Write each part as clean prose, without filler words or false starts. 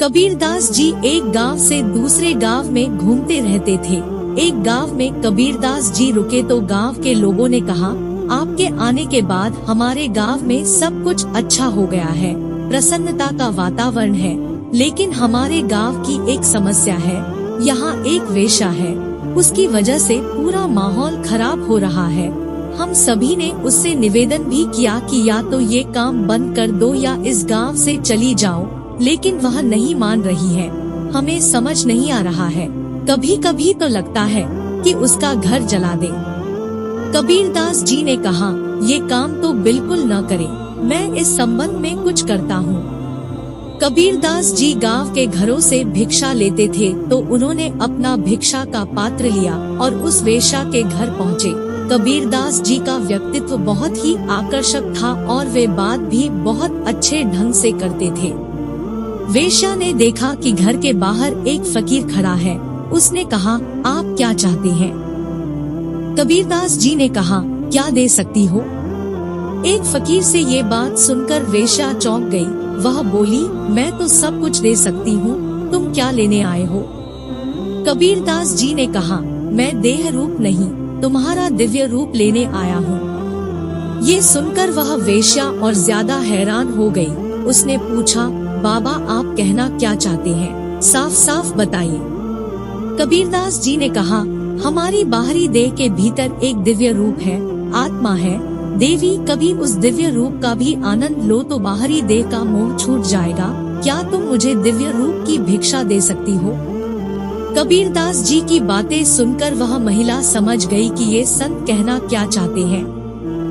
कबीरदास जी एक गांव से दूसरे गांव में घूमते रहते थे। एक गांव में कबीरदास जी रुके तो गांव के लोगों ने कहा, आपके आने के बाद हमारे गांव में सब कुछ अच्छा हो गया है, प्रसन्नता का वातावरण है। लेकिन हमारे गांव की एक समस्या है, यहाँ एक वेश्या है, उसकी वजह से पूरा माहौल खराब हो रहा है। हम सभी ने उससे निवेदन भी किया कि या तो ये काम बंद कर दो या इस गांव से चली जाओ, लेकिन वह नहीं मान रही है। हमें समझ नहीं आ रहा है, कभी कभी तो लगता है कि उसका घर जला दे। कबीरदास जी ने कहा, ये काम तो बिल्कुल न करे, मैं इस संबंध में कुछ करता हूँ। कबीरदास जी गांव के घरों से भिक्षा लेते थे तो उन्होंने अपना भिक्षा का पात्र लिया और उस वेश्या के घर पहुँचे। कबीरदास जी का व्यक्तित्व बहुत ही आकर्षक था और वे बात भी बहुत अच्छे ढंग से करते थे। वेश्या ने देखा कि घर के बाहर एक फकीर खड़ा है। उसने कहा, आप क्या चाहते हैं? कबीरदास जी ने कहा, क्या दे सकती हो? एक फकीर से ये बात सुनकर वेश्या चौंक गई। वह बोली, मैं तो सब कुछ दे सकती हूँ, तुम क्या लेने आए हो? कबीरदास जी ने कहा, मैं देह रूप नहीं, तुम्हारा दिव्य रूप लेने आया हूँ। ये सुनकर वह वेश्या और ज्यादा हैरान हो गई। उसने पूछा, बाबा आप कहना क्या चाहते हैं, साफ साफ बताइए। कबीरदास जी ने कहा, हमारी बाहरी देह के भीतर एक दिव्य रूप है, आत्मा है। देवी, कभी उस दिव्य रूप का भी आनंद लो तो बाहरी देह का मोह छूट जाएगा। क्या तुम मुझे दिव्य रूप की भिक्षा दे सकती हो? कबीरदास जी की बातें सुनकर वह महिला समझ गई कि ये संत कहना क्या चाहते हैं।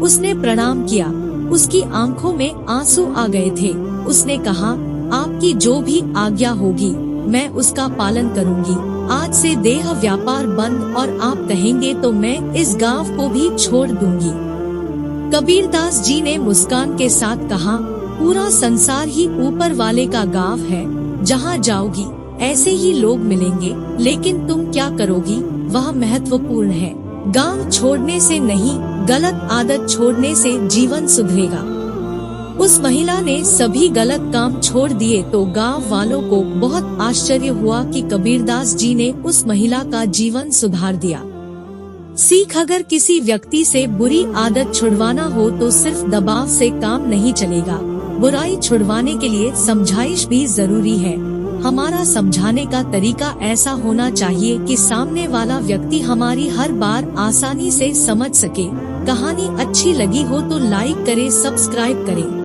उसने प्रणाम किया। उसकी आंखों में आंसू आ गए थे। उसने कहा, आपकी जो भी आज्ञा होगी मैं उसका पालन करूंगी। आज से देह व्यापार बंद और आप कहेंगे तो मैं इस गांव को भी छोड़ दूंगी। कबीरदास जी ने मुस्कान के साथ कहा, पूरा संसार ही ऊपर वाले का गांव है, जहाँ जाओगी ऐसे ही लोग मिलेंगे, लेकिन तुम क्या करोगी वह महत्वपूर्ण है। गांव छोड़ने से नहीं, गलत आदत छोड़ने से जीवन सुधरेगा। उस महिला ने सभी गलत काम छोड़ दिए तो गांव वालों को बहुत आश्चर्य हुआ कि कबीरदास जी ने उस महिला का जीवन सुधार दिया। सीख, अगर किसी व्यक्ति से बुरी आदत छुड़वाना हो तो सिर्फ दबाव से काम नहीं चलेगा। बुराई छुड़वाने के लिए समझाइश भी जरूरी है। हमारा समझाने का तरीका ऐसा होना चाहिए कि सामने वाला व्यक्ति हमारी हर बार आसानी से समझ सके। कहानी अच्छी लगी हो तो लाइक करें, सब्सक्राइब करें।